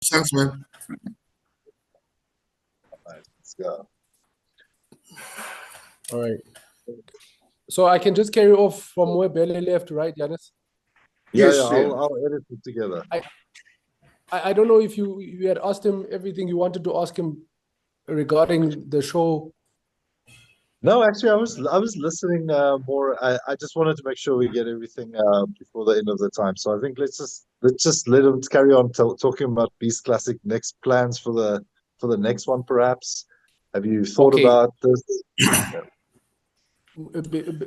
Thanks, man. All right, let's go. All right. So I can just carry off from where Bele left, right, Yanis? Yeah, Yes, yeah, yeah. I'll edit it together. I don't know if you had asked him everything you wanted to ask him regarding the show. No, actually, I was listening more. I just wanted to make sure we get everything before the end of the time. So I think let's just let him carry on talking about Beast Classic. Next plans for the next one, perhaps. Have you thought Okay. about this?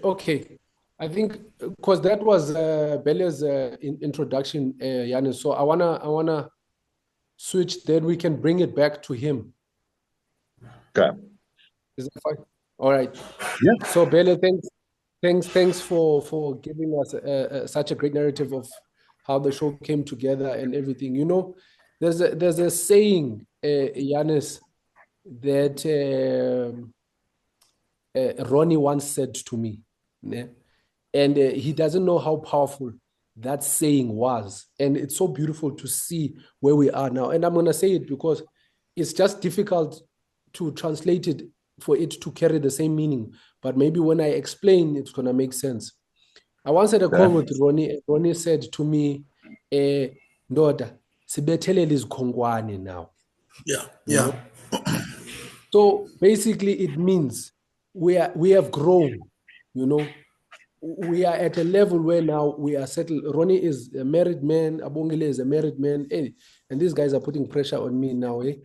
Okay. I think because that was Bele's introduction, Yanis. So I wanna switch. Then we can bring it back to him. Okay. Is that fine? All right. Yeah. So Bele, thanks for giving us such a great narrative of how the show came together and everything. You know, there's a saying, Yanis, that Ronnie once said to me, né? And he doesn't know how powerful that saying was. And it's so beautiful to see where we are now. And I'm going to say it because it's just difficult to translate it for it to carry the same meaning. But maybe when I explain, it's going to make sense. I once had a call with Ronnie, and Ronnie said to me, Ndoda, sibethelele izikhonkwane now. Yeah, You yeah. know? So basically, it means we have grown. You know, we are at a level where now we are settled. Ronnie is a married man. Abongile is a married man. Hey, and these guys are putting pressure on me now. Eh?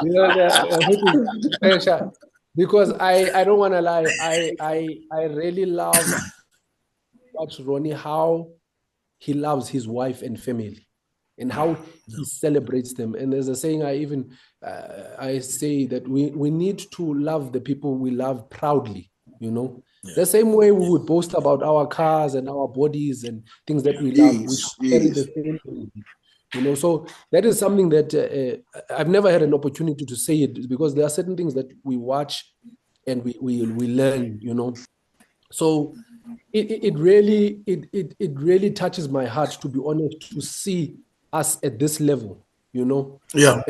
You know, they're putting pressure because I don't want to lie. I really love watch Ronnie how he loves his wife and family, and how he celebrates them. And there's a saying I say that we need to love the people we love proudly, you know. Yeah. The same way we would boast about our cars and our bodies and things that we love, we carry the same thing, you know. So that is something that I've never had an opportunity to say it, because there are certain things that we watch and we learn, you know. So it really touches my heart, to be honest, to see us at this level, you know. Yeah.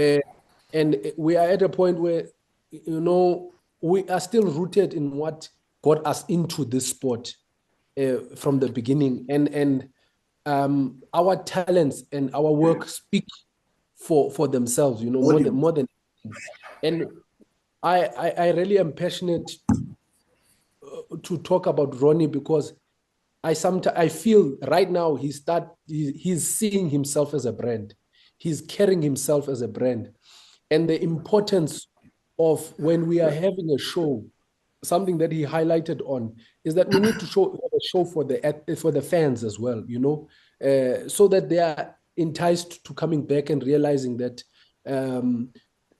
And we are at a point where, you know, we are still rooted in what got us into this sport from the beginning, and our talents and our work speak for themselves, you know, more than and I really am passionate to talk about Ronnie, because I feel right now he's seeing himself as a brand. He's carrying himself as a brand. And the importance of, when we are having a show, something that he highlighted on, is that we need to have a show for the fans as well, you know, so that they are enticed to coming back and realizing that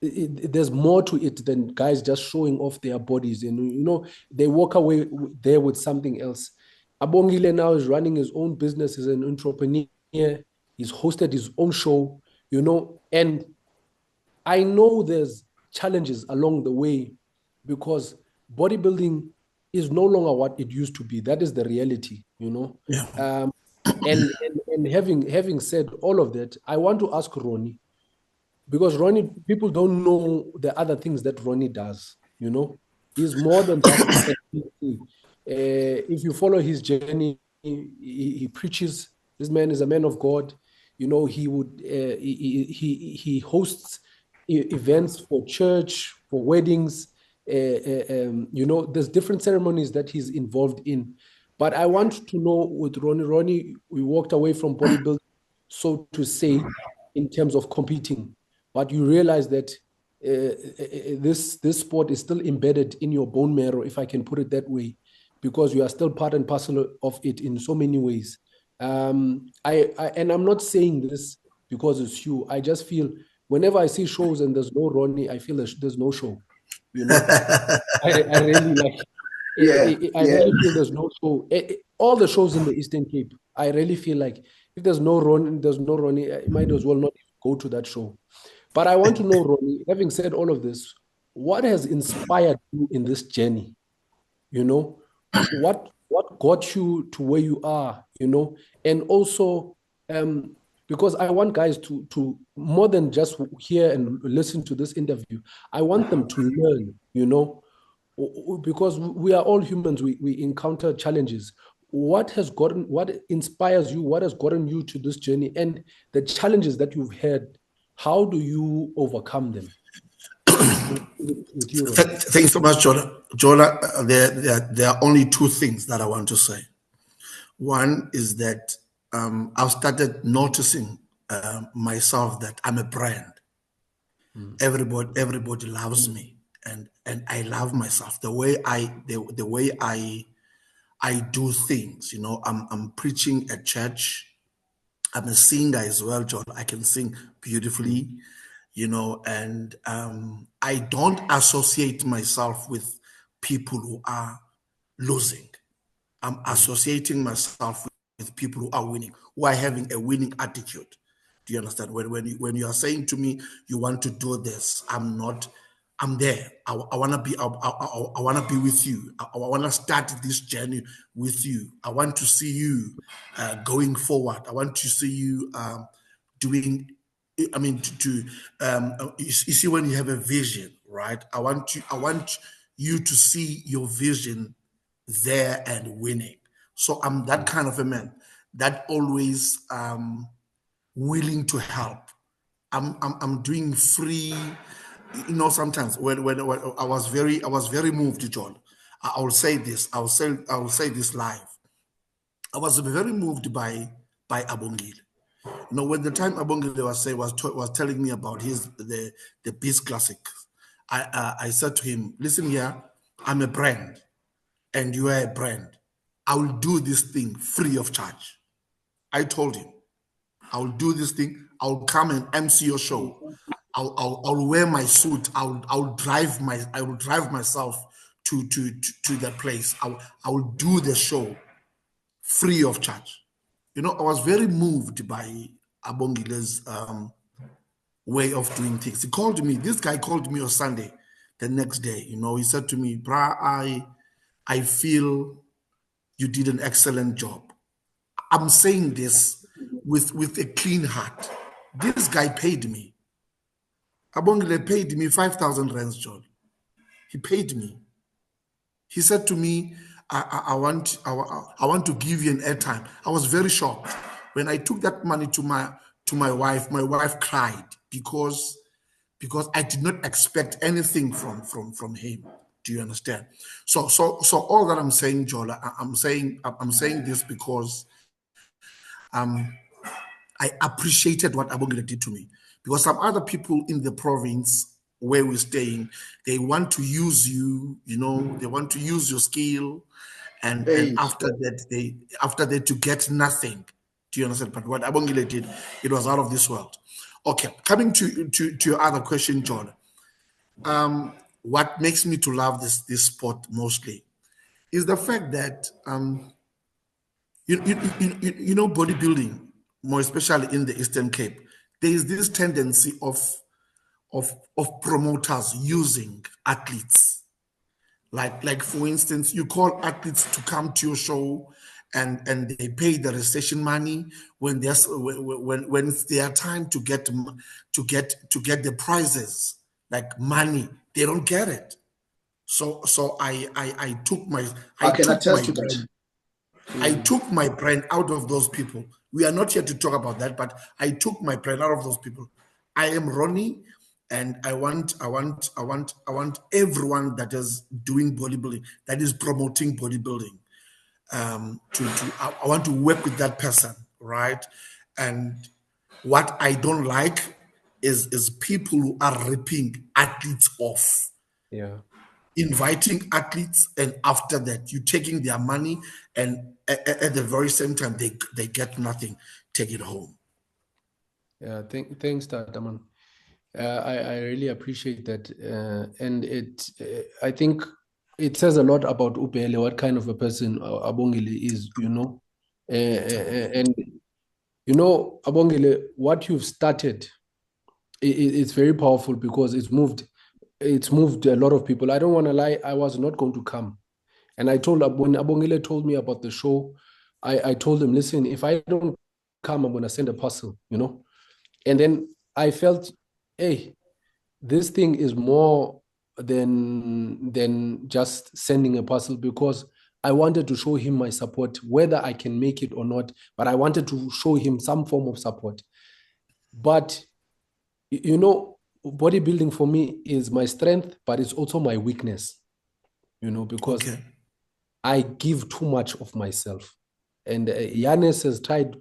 there's more to it than guys just showing off their bodies. And, you know, they walk away there with something else. Abongile now is running his own business, as an entrepreneur. He's hosted his own show, you know, and I know there's challenges along the way, because bodybuilding is no longer what it used to be. That is the reality, you know. Yeah. And having said all of that, I want to ask Ronnie, because Ronnie, people don't know the other things that Ronnie does, you know. He's more than just if you follow his journey, he preaches. This man is a man of God. You know, he hosts events for church, for weddings. You know, there's different ceremonies that he's involved in. But I want to know with Ronnie. Ronnie, we walked away from bodybuilding, so to say, in terms of competing. But you realize that this sport is still embedded in your bone marrow, if I can put it that way, because you are still part and parcel of it in so many ways. And I'm not saying this because it's you. I just feel whenever I see shows and there's no Ronnie, I feel there's no show. You know, I really like. I really feel there's no show. All the shows in the Eastern Cape, I really feel like if there's no Ronnie, I might as well not go to that show. But I want to know, Ronnie, having said all of this, what has inspired you in this journey? You know, what got you to where you are, you know? And also, because I want guys to more than just hear and listen to this interview. I want them to learn, because we are all humans. We encounter challenges. What inspires you? What has gotten you to this journey? And the challenges that you've had, how do you overcome them? With you, Ron. Thanks so much, Jordan. Jordan, there are only two things that I want to say. One is that I've started noticing myself that I'm a brand. Everybody loves me, and I love myself. The way I do things. I'm preaching at church. I'm a singer as well, John. I can sing beautifully, and I don't associate myself with people who are losing. I'm associating myself with people who are winning, who are having a winning attitude. Do you understand? When you are saying to me, you want to do this, I'm not. I'm there. I want to be. I want to be with you. I want to start this journey with you. I want to see you going forward. I want to see you doing. I mean, you see, when you have a vision, right? I want you to see your vision there and winning. So I'm that kind of a man that always willing to help. I'm doing free. Sometimes when I was very moved, John. I will say this. I will say this live. I was very moved by Abongile. When the time Abongile was telling me about the Beast Classic, I said to him, listen here, I'm a brand and you are a brand. I will do this thing free of charge. I told him, I'll do this thing. I'll come and MC your show. I'll wear my suit. I'll drive myself to that place. I'll do the show free of charge. I was very moved by Abongile's way of doing things. He called me. This guy called me on Sunday. The next day, he said to me, "Bra, I feel you did an excellent job." I'm saying this with a clean heart. This guy paid me. Abongile paid me 5,000 rands, John. He paid me. He said to me, I want to give you an airtime. I was very shocked. When I took that money to my wife cried because I did not expect anything from him. Do you understand? So all that I'm saying, Jola, I'm saying this because I appreciated what Abongile did to me. Because some other people in the province where we're staying, they want to use you, they want to use your skill, and after that to get nothing. Do you understand? But what Abongile did, it was out of this world. Okay, coming to your other question, John. What makes me to love this sport mostly is the fact that bodybuilding, more especially in the Eastern Cape, there is this tendency of promoters using athletes. Like for instance, you call athletes to come to your show and they pay the registration money when it's their time to get the prizes, like money, they don't get it. So I took my brand. I took my brand out of those people. We are not here to talk about that, but I took my brand out of those people. I am Ronnie, and I want everyone that is doing bodybuilding, that is promoting bodybuilding. I want to work with that person, right? And what I don't like is people who are ripping athletes off. Yeah. Inviting athletes, and after that, you taking their money, and at the very same time, they get nothing. Take it home. Yeah, thanks, Tataman. I really appreciate that, and I think it says a lot about Upele, what kind of a person Abongile is, and Abongile, what you've started, it's very powerful because it's moved a lot of people. I don't want to lie, I was not going to come, and I told when Abongile told me about the show, I told him, listen, if I don't come, I'm going to send a parcel, you know. And then I felt, hey, this thing is more than just sending a parcel, because I wanted to show him my support, whether I can make it or not, but I wanted to show him some form of support. But, you know, bodybuilding for me is my strength, but it's also my weakness, you know, because I give too much of myself. And Yanis has tried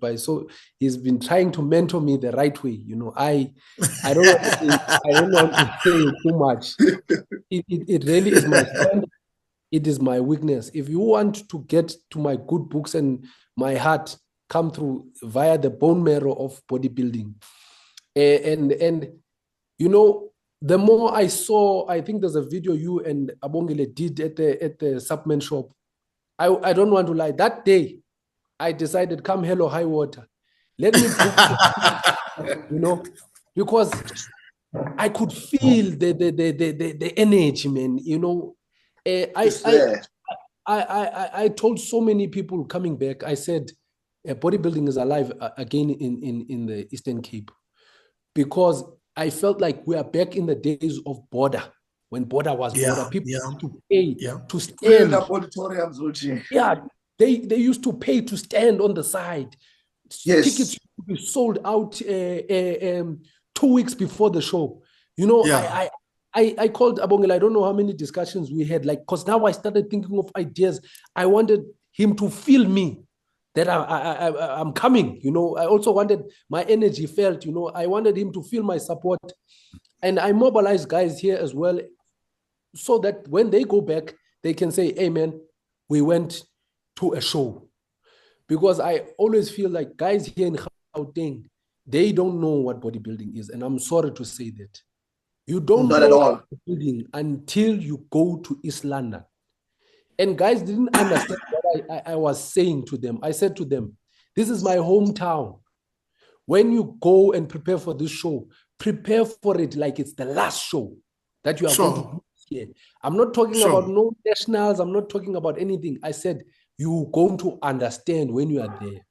he's been trying to mentor me the right way. You know, I don't want to say, I don't want to say too much. It really is my strength. It is my weakness. If you want to get to my good books and my heart, come through via the bone marrow of bodybuilding. And you know, the more I saw, I think there's a video you and Abongile did at the supplement shop. I don't want to lie. That day, I decided, come hell or high water, let me prove, you know, because I could feel the energy, man. You know, I told so many people coming back. I said, bodybuilding is alive again in the Eastern Cape, because I felt like we are back in the days of border, when border was border. People used to pay to stand. Yeah, they used to pay to stand on the side. Yes. Tickets used to be sold out 2 weeks before the show. You know, I called Abongela. I don't know how many discussions we had, like, because now I started thinking of ideas. I wanted him to feel me, that I'm coming. You know, I also wanted my energy felt, you know, I wanted him to feel my support. And I mobilized guys here as well, so that when they go back, they can say, hey, man, we went to a show. Because I always feel like guys here in Gauteng, they don't know what bodybuilding is. And I'm sorry to say that. You don't know bodybuilding until you go to East London. And guys didn't understand what I was saying to them. I said to them, this is my hometown. When you go and prepare for this show, prepare for it like it's the last show that you are going to do here. I'm not talking about no nationals. I'm not talking about anything. I said, you're going to understand when you are there.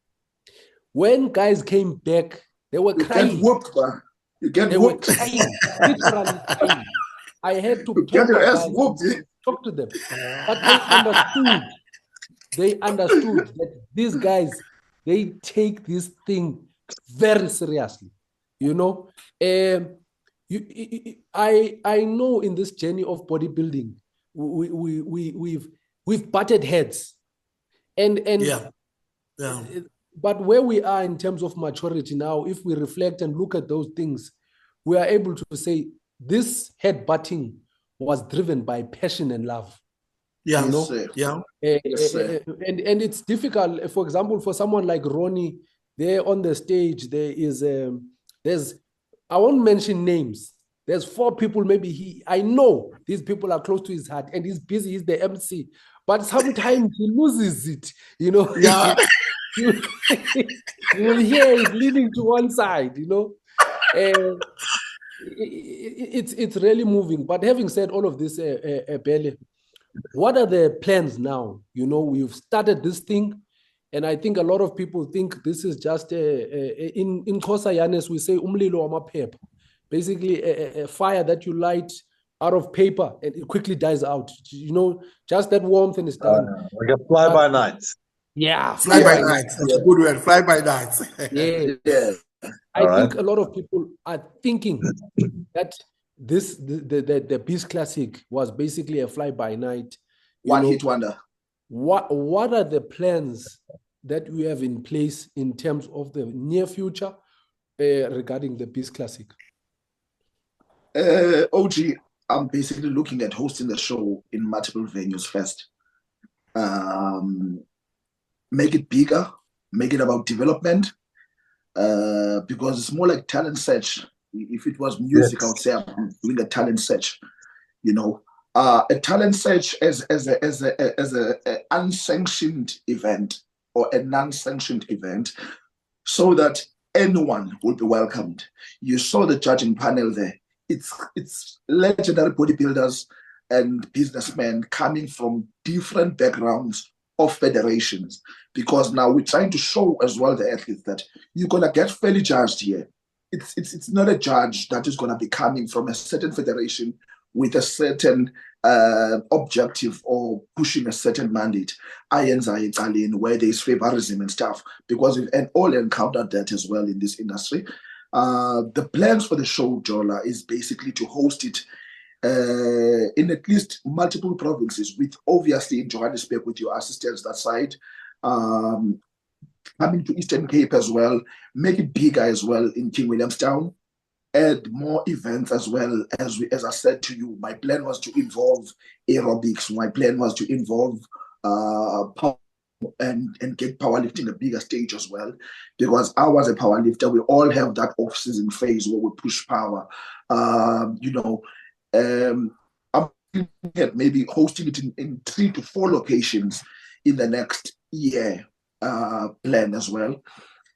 When guys came back, they were crying. Get whooped, man. You get whooped. Were crying, literally crying. I had to talk to them. But they understood that these guys, they take this thing very seriously. You know, I know in this journey of bodybuilding, we've butted heads, and but where we are in terms of maturity now, if we reflect and look at those things, we are able to say this head butting was driven by passion and love. Yeah, you know? And it's difficult. For example, for someone like Ronnie, there on the stage, there's I won't mention names. There's 4 people, maybe I know these people are close to his heart, and he's busy, he's the MC. But sometimes he loses it, you know. Yeah. You will hear it leaning to one side, you know. It's really moving. But having said all of this, Bele, what are the plans now? You know, we've started this thing, and I think a lot of people think this is just in Xhosa Yanes, we say umlilo wamaphepha, basically a fire that you light out of paper and it quickly dies out. You know, just that warmth and it's done. Like a fly by night. Yeah, fly by night. That's a good word. Fly by night. Yeah. I think a lot of people are thinking that the Beast Classic was basically a fly by night. One hit wonder. What are the plans that we have in place in terms of the near future regarding the Beast Classic? OG, I'm basically looking at hosting the show in multiple venues first. Make it bigger, make it about development, because it's more like talent search. If it was music, I would say I'm doing a talent search. You know, a talent search as a unsanctioned event or a non-sanctioned event, so that anyone will be welcomed. You saw the judging panel there. It's legendary bodybuilders and businessmen coming from different backgrounds of federations, because now we're trying to show as well the athletes that you're gonna get fairly judged here. It's not a judge that is gonna be coming from a certain federation with a certain objective or pushing a certain mandate. Where there's favorism and stuff, because we've all encountered that as well in this industry. The plans for the show, Jola, is basically to host it in at least multiple provinces, with obviously in Johannesburg with your assistants that side, coming to Eastern Cape as well, make it bigger as well in King Williamstown, add more events as well. As I said to you, my plan was to involve aerobics. My plan was to involve power and get powerlifting a bigger stage as well, because I was a powerlifter. We all have that off-season phase where we push power. I'm looking at maybe hosting it in 3 to 4 locations in the next year plan as well.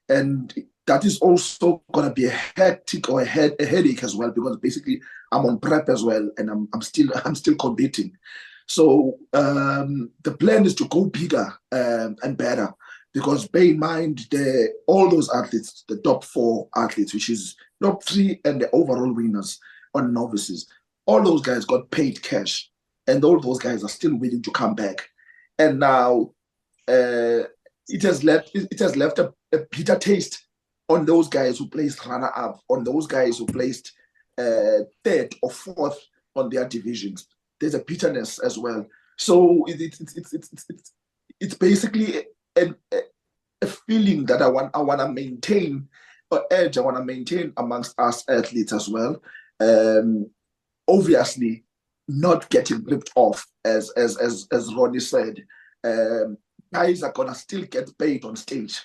And that is also going to be a hectic or a headache as well, because basically I'm on prep as well, and I'm still competing. So the plan is to go bigger and better, because bear in mind all those athletes, the top 4 athletes, which is top 3 and the overall winners on novices, all those guys got paid cash, and all those guys are still willing to come back. And now it has left a bitter taste on those guys who placed runner-up, on those guys who placed 3rd or 4th on their divisions. There's a bitterness as well. So it's basically a feeling that I want to maintain, or edge I want to maintain amongst us athletes as well. Obviously, not getting ripped off, as Ronnie said. Guys are gonna still get paid on stage.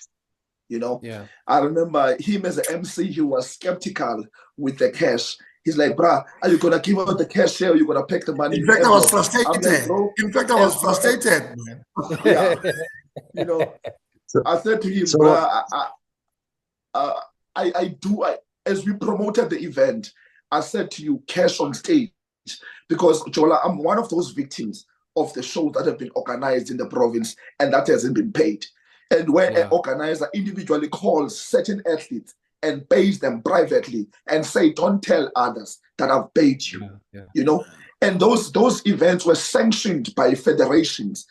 Yeah. I remember him as an MC, he was skeptical with the cash. He's like, bruh, are you gonna give out the cash here, or you gonna pack the money? In fact, I was frustrated. Like, bro, I was frustrated, man. Yeah. I said to him, bruh, as we promoted the event, I said to you, cash on stage, because Jola, I'm one of those victims of the shows that have been organized in the province and that hasn't been paid. And where an organizer individually calls certain athletes and pays them privately and say, don't tell others that I've paid you, And those events were sanctioned by federations,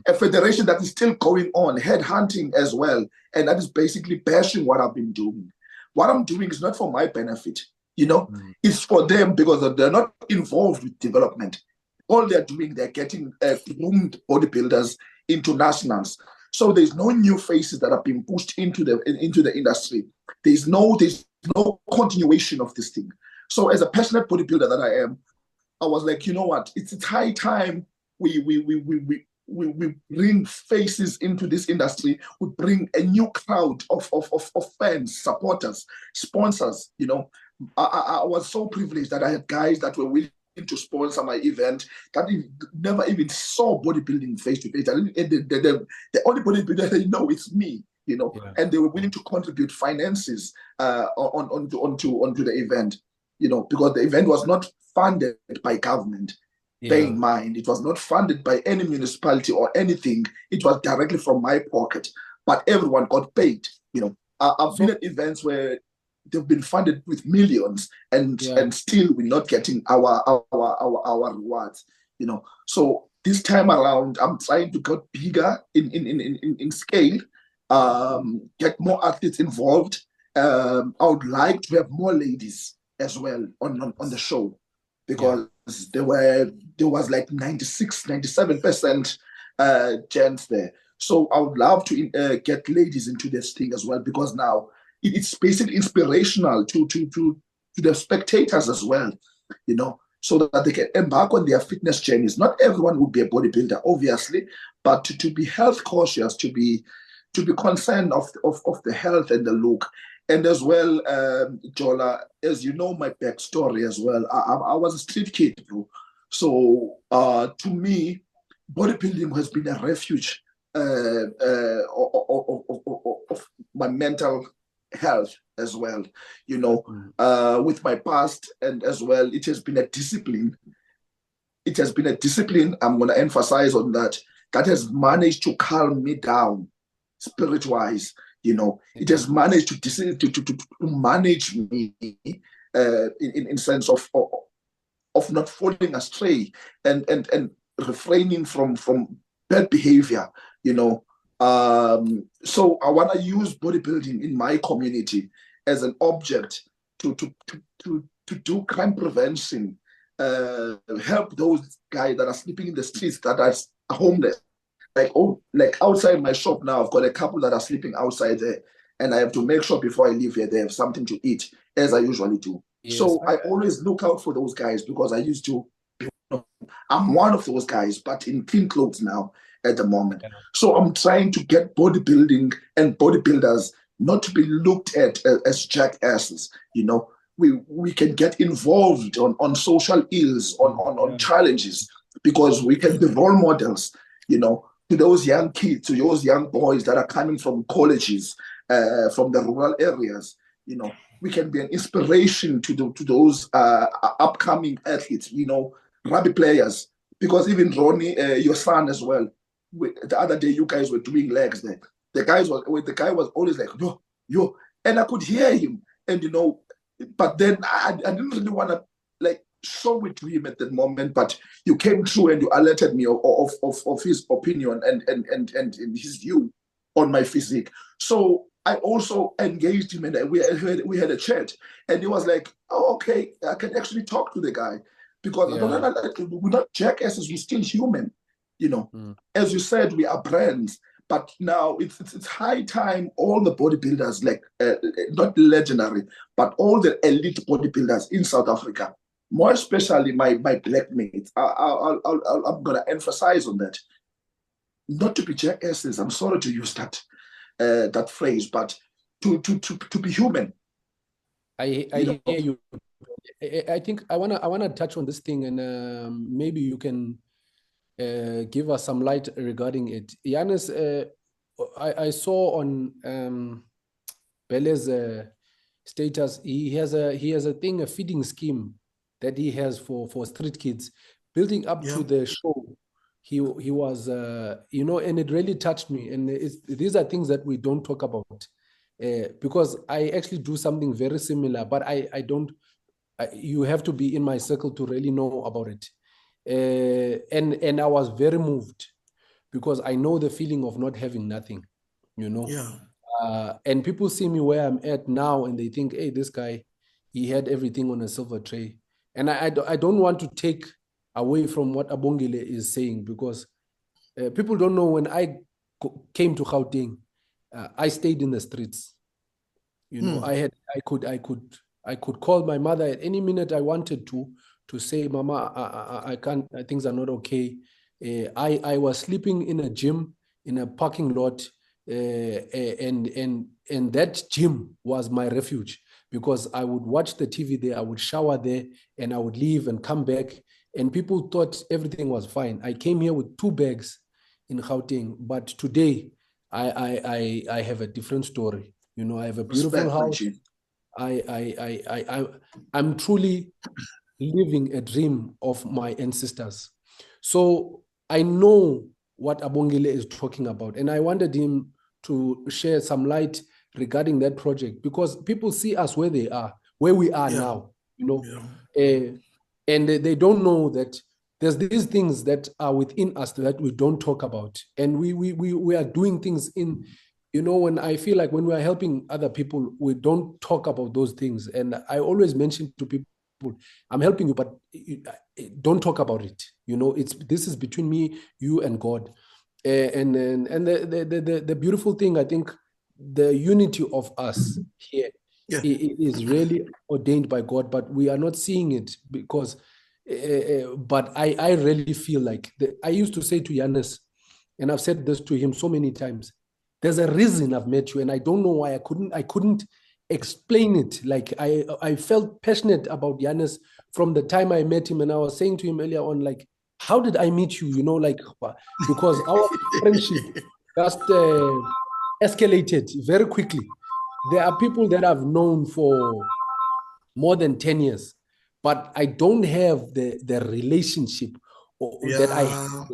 a federation that is still going on, headhunting as well, and that is basically bashing what I've been doing. What I'm doing is not for my benefit, it's for them, because they're not involved with development. All they're doing, they're getting groomed bodybuilders into nationals. So there's no new faces that are being pushed into the industry. There's no continuation of this thing. So as a passionate bodybuilder that I am, I was like, you know what? It's high time we bring faces into this industry. We bring a new crowd of fans, supporters, sponsors. I was so privileged that I had guys that were willing to sponsor my event that never even saw bodybuilding face to face. The only bodybuilder they know is me, and they were willing to contribute finances onto the event, because the event was not funded by government. Bear in mind, it was not funded by any municipality or anything. It was directly from my pocket, but everyone got paid. I've been at events where they've been funded with millions, and still we're not getting our rewards. So this time around, I'm trying to get bigger in scale, get more athletes involved. I would like to have more ladies as well on the show, because there was like 96-97% gents there. So I would love to get ladies into this thing as well, because now it's basically inspirational to the spectators as well, so that they can embark on their fitness journeys. Not everyone will be a bodybuilder, obviously, but to be health cautious, to be concerned of the health and the look. And as well, Jola, as you know, my backstory as well, I was a street kid, bro. So to me, bodybuilding has been a refuge of my mental health as well, with my past, and as well, it has been a discipline. I'm going to emphasize on that. that has managed to calm me down spirit-wise. It has managed to manage me in sense of not falling astray and refraining from bad behavior. So I want to use bodybuilding in my community as an object to do crime prevention, help those guys that are sleeping in the streets, that are homeless. Like outside my shop now, I've got a couple that are sleeping outside there, and I have to make sure before I leave here they have something to eat, as I usually do. Yes. So I always look out for those guys, because I used to. I'm one of those guys, but in clean clothes now at the moment. Yeah. So I'm trying to get bodybuilding and bodybuilders not to be looked at as jackasses. We can get involved on social ills, on challenges, because we can be role models, to those young kids, to those young boys that are coming from colleges, from the rural areas. We can be an inspiration to those upcoming athletes, rugby players, because even Ronnie, your son as well, the other day you guys were doing legs there. The guy was always like, yo, and I could hear him, and but then I didn't really want to show it to him at that moment, but you came through and you alerted me of his opinion and his view on my physique. So I also engaged him, and we had a chat, and he was like, oh, okay, I can actually talk to the guy, because we're not jackasses, we're still human. As you said, we are brands, but now it's high time all the bodybuilders, not legendary, but all the elite bodybuilders in South Africa, more especially my black mates, I'm going to emphasize on that. Not to be jackasses, I'm sorry to use that phrase, but to be human. I hear you. I think I wanna touch on this thing, and maybe you can give us some light regarding it. Giannis, I saw on Bele's status, he has a feeding scheme that he has for street kids. Building up to the show, he was and it really touched me. And these are things that we don't talk about, because I actually do something very similar, but I don't. You have to be in my circle to really know about it. And I was very moved, because I know the feeling of not having nothing, and people see me where I'm at now, and they think, hey, this guy, he had everything on a silver tray. And I don't want to take away from what Abongile is saying, because people don't know, when I came to Gauteng, I stayed in the streets. I could call my mother at any minute I wanted to say, Mama, I can't, things are not okay. I was sleeping in a gym, in a parking lot, and that gym was my refuge, because I would watch the TV there, I would shower there, and I would leave and come back, and people thought everything was fine. I came here with 2 bags in Gauteng, but today I have a different story. I have a beautiful house. I'm truly living a dream of my ancestors. So I know what Abongile is talking about, and I wanted him to share some light regarding that project, because people see us where we are now, and they don't know that there's these things that are within us that we don't talk about, and we are doing things in. When I feel like when we are helping other people, we don't talk about those things. And I always mention to people, I'm helping you, but don't talk about it. This is between me, you, and God. And the beautiful thing, I think, the unity of us here is really ordained by God, but we are not seeing it, because. But I really feel like I used to say to Giannis, and I've said this to him so many times, there's a reason I've met you, and I don't know why I couldn't explain it. Like I felt passionate about Giannis from the time I met him, and I was saying to him earlier on, like, how did I meet you? Because our friendship just escalated very quickly. There are people that I've known for more than 10 years, but I don't have the relationship that I have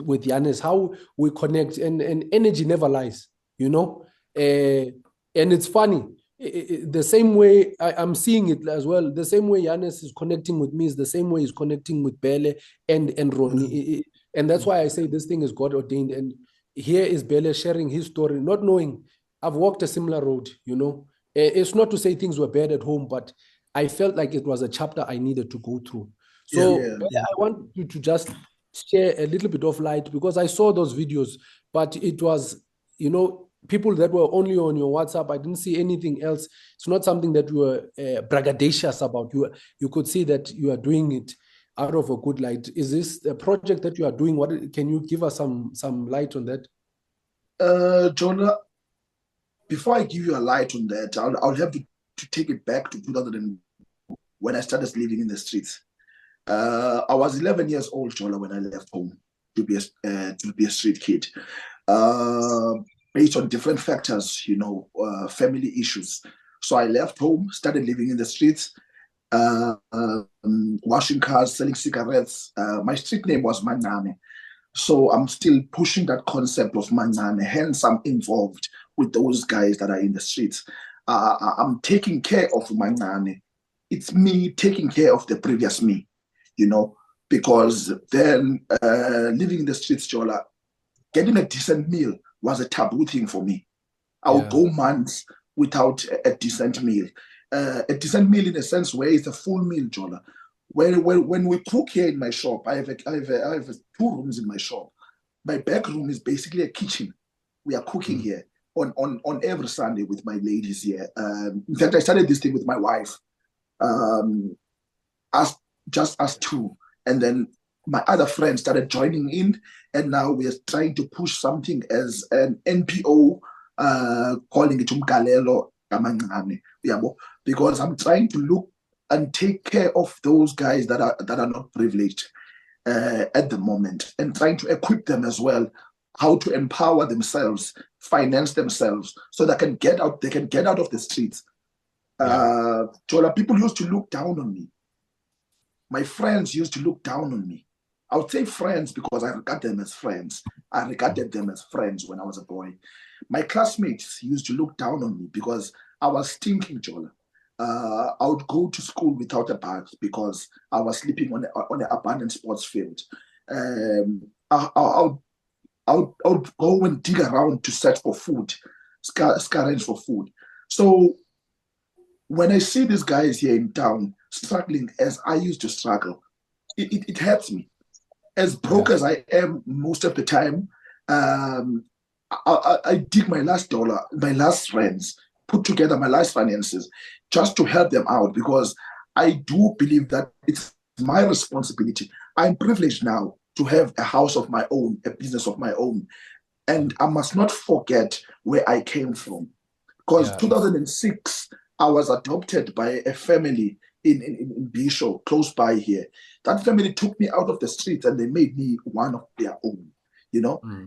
with Yanis, how we connect, and energy never lies, you know. And it's funny. The same way I'm seeing it as well, the same way Yanis is connecting with me is the same way he's connecting with Bele and Ronnie. And that's why I say this thing is God ordained. And here is Bele sharing his story, not knowing I've walked a similar road, you know. It's not to say things were bad at home, but I felt like it was a chapter I needed to go through. Yeah, So Yeah. Bele, I want you to just share a little bit of light, because I saw those videos, but it was, you know, people that were only on your WhatsApp. I didn't see anything else. It's not something that you were braggadocious about. You could see that you are doing it out of a good light. Is this a project that you are doing? What can you give us some light on that? Jonah, before I give you a light on that, I'll have to take it back to 2000 when I started living in the streets. I was 11 years old, Jonah, when I left home to be a street kid. Uh, Based on different factors, family issues. So I left home, started living in the streets, washing cars, selling cigarettes. My street name was Manane. So I'm still pushing that concept of Manane. Hence, I'm involved with those guys that are in the streets. I'm taking care of Manane. It's me taking care of the previous me, because then living in the streets, Jola, getting a decent meal was a taboo thing for me. I would go months without a decent meal. A decent meal in a sense where it's a full meal, Jola. When we cook here in my shop, I have two rooms in my shop. My back room is basically a kitchen. We are cooking here on every Sunday with my ladies here. In fact, I started this thing with my wife, as just us two, and then my other friends started joining in, and now we are trying to push something as an NPO, calling it Umgalelo Amancane, because I'm trying to look and take care of those guys that are not privileged at the moment, and trying to equip them as well, how to empower themselves, finance themselves, so they can get out. They can get out of the streets. Chola, people used to look down on me. My friends used to look down on me. I would say friends because I regard them as friends. I regarded them as friends when I was a boy. My classmates used to look down on me because I was stinking, Jola. I would go to school without a bag because I was sleeping on an abandoned sports field. I would go and dig around to search for food, scavenge for food. So when I see these guys here in town struggling as I used to struggle, it hurts me. As broke as I am most of the time, I dig my last dollar, my last friends, put together my last finances just to help them out because I do believe that it's my responsibility. I'm privileged now to have a house of my own, a business of my own. And I must not forget where I came from. Because 2006, I was adopted by a family in Bisho, close by here. That family took me out of the streets and they made me one of their own.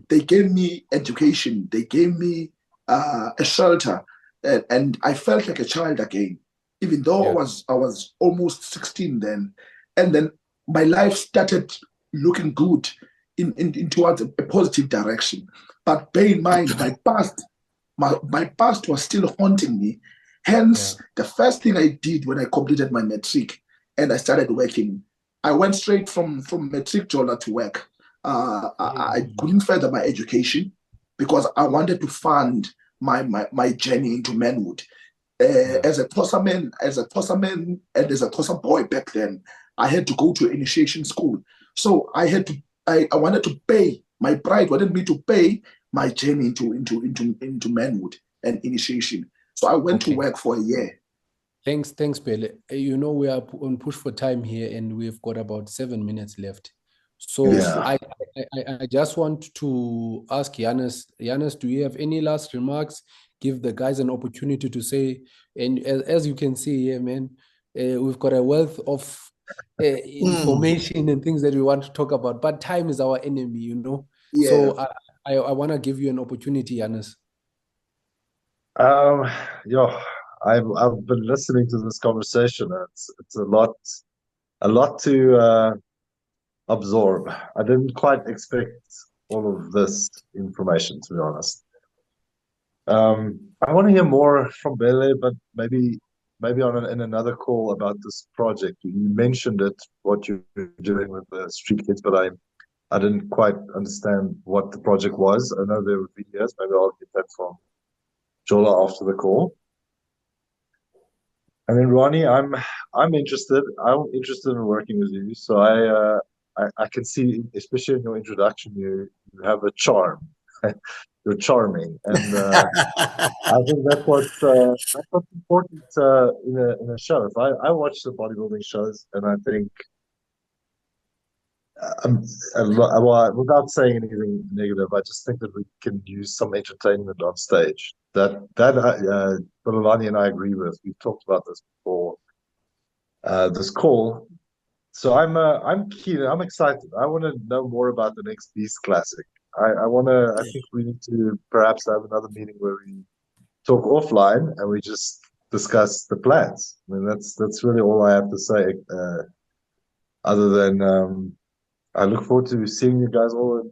They gave me education, they gave me a shelter, and I felt like a child again, even though I was almost 16 then. And then my life started looking good in towards a positive direction. But bear in mind, my past was still haunting me. Hence, the first thing I did when I completed my matric and I started working, I went straight from matric Jola to work. I couldn't further my education because I wanted to fund my journey into manhood. As a Tosa man, and as a Tosa boy back then, I had to go to initiation school. So I wanted to pay. My pride wanted me to pay my journey into manhood and initiation. So I went to work for a year. Thanks, Pele. You know, we are on push for time here and we've got about 7 minutes left. So I just want to ask Yanis. Yanis, do you have any last remarks? Give the guys an opportunity to say, and as you can see here, man, we've got a wealth of information and things that we want to talk about, but time is our enemy, you know? Yeah. So I want to give you an opportunity, Yanis. I've been listening to this conversation. It's a lot absorb. I didn't quite expect all of this information, to be honest. I want to hear more from Bele, but maybe in another call about this project. You mentioned it, what you're doing with the street kids, but I didn't quite understand what the project was. I know there were videos. Maybe I'll get that from Jola after the call. And then Ronnie, I'm interested. I'm interested in working with you. So I can see, especially in your introduction, you have a charm. You're charming, and I think that's what's important in a show. If I watch the bodybuilding shows, and I think well, without saying anything negative, I just think that we can use some entertainment on stage. That Bulelani and I agree with. We've talked about this before. This call. So I'm keen. I'm excited. I want to know more about the next Beast Classic. I want to. I Yeah. think we need to perhaps have another meeting where we talk offline and we just discuss the plans. I mean, that's really all I have to say. Other than I look forward to seeing you guys all in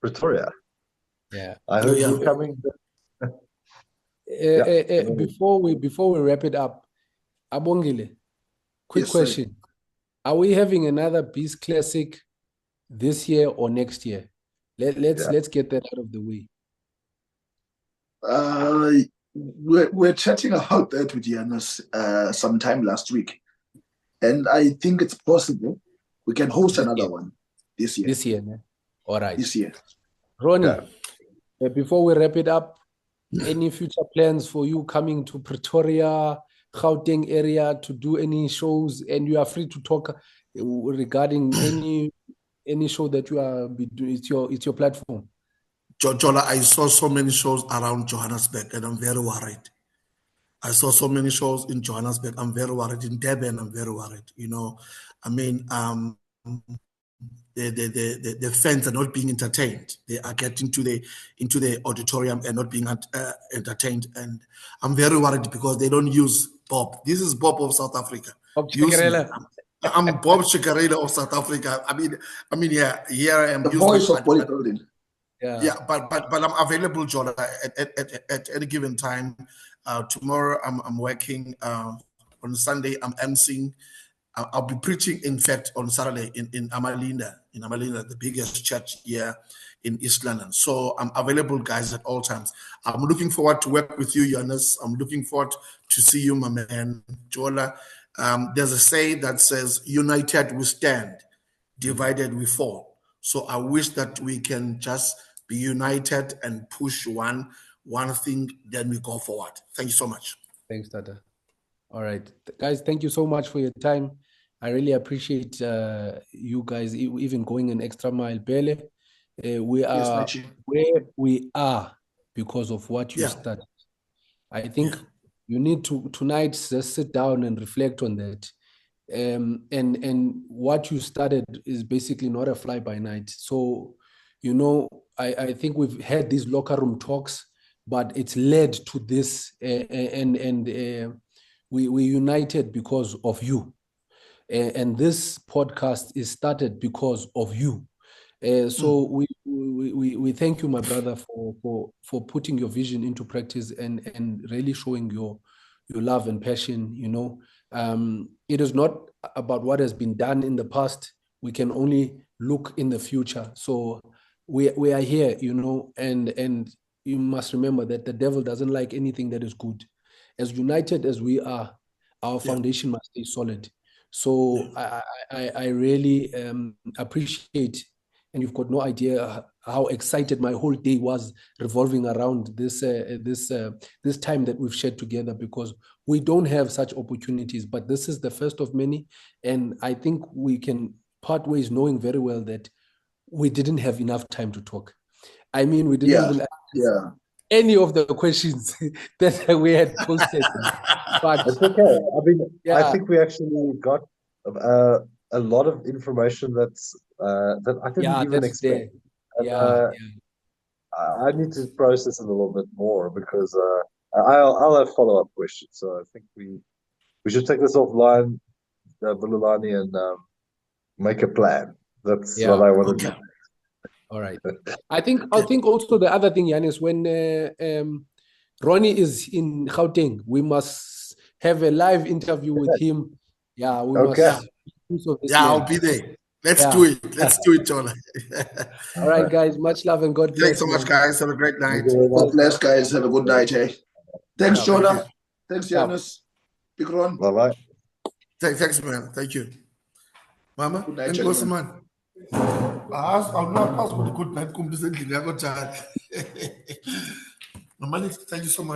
Pretoria. Yeah. I Oh, heard yeah. you're coming. Yeah. Before we wrap it up, Abongile, quick Yes, sir. question. Are we having another Beast Classic this year or next year? Let's get that out of the way. We're chatting about that with Janus sometime last week, and I think it's possible we can host another one this year. This year, ne? All right. This year. Ronnie, before we wrap it up, any future plans for you coming to Pretoria, Gauteng area to do any shows? And you are free to talk regarding any show that you are be doing. It's your platform. Jola, I saw so many shows around Johannesburg, and I'm very worried. I saw so many shows in Johannesburg. I'm very worried. In Durban, I'm very worried. You know, I mean, the fans are not being entertained. They are getting into the auditorium and not being entertained. And I'm very worried because they don't use Bob. This is Bob of South Africa. Bob Use me. Chikarela. I'm Bob Chikarela of South Africa. I mean, yeah, here I am. The Use voice me, of bodybuilding. yeah, but I'm available, John, at any given time. Tomorrow I'm working. On Sunday I'm emceeing. I'll be preaching, in fact, on Saturday in Amalinda, the biggest church here in East London. So I'm available, guys, at all times. I'm looking forward to work with you, Jonas. I'm looking forward to see you, my man, Jola. There's a saying that says, "United we stand, divided we fall." So I wish that we can just be united and push one thing, then we go forward. Thank you so much. Thanks, Tata. All right, guys, thank you so much for your time. I really appreciate you guys even going an extra mile. Bele, we Yes, are Machi. where we are because of what you Yeah. started. I think Yeah. you need to tonight just sit down and reflect on that. And what you started is basically not a fly by night. So, I think we've had these locker room talks, but it's led to this, and we united because of you. And this podcast is started because of you. So we thank you, my brother, for putting your vision into practice and really showing your love and passion. It is not about what has been done in the past. We can only look in the future. So we are here, and you must remember that the devil doesn't like anything that is good. As united as we are, our foundation must stay solid. So I really appreciate, and you've got no idea how excited my whole day was revolving around this time that we've shared together, because we don't have such opportunities, but this is the first of many. And I think we can part ways knowing very well that we didn't have enough time to talk. I mean, we didn't even ask any of the questions that we had posted. But it's okay. I mean, I think we actually got a lot of information that I didn't even expect. And, I need to process it a little bit more because I'll have follow-up questions. So I think we should take this offline, Bulelani, and make a plan. That's Yeah. what I want to Okay. do. All right. I think also the other thing, Yanis, when Ronnie is in Gauteng, we must have a live interview with him. Yeah, we Okay. must make use of this Yeah, man. I'll be there. Let's Yeah. do it. Let's do it, John. All right, guys. Much love and God bless. Thanks so much, man. guys. Have a great night. Thank you very God much. bless, guys. Have a good night, eh? Thanks, Yeah, thank Jonah. you. Thanks, Yeah. Janus. Big Ron. Bye-bye. Thanks, man. Thank you. Mama, Good night, and gentlemen. man. I'll not pass on the good night. Normally, thank you so much.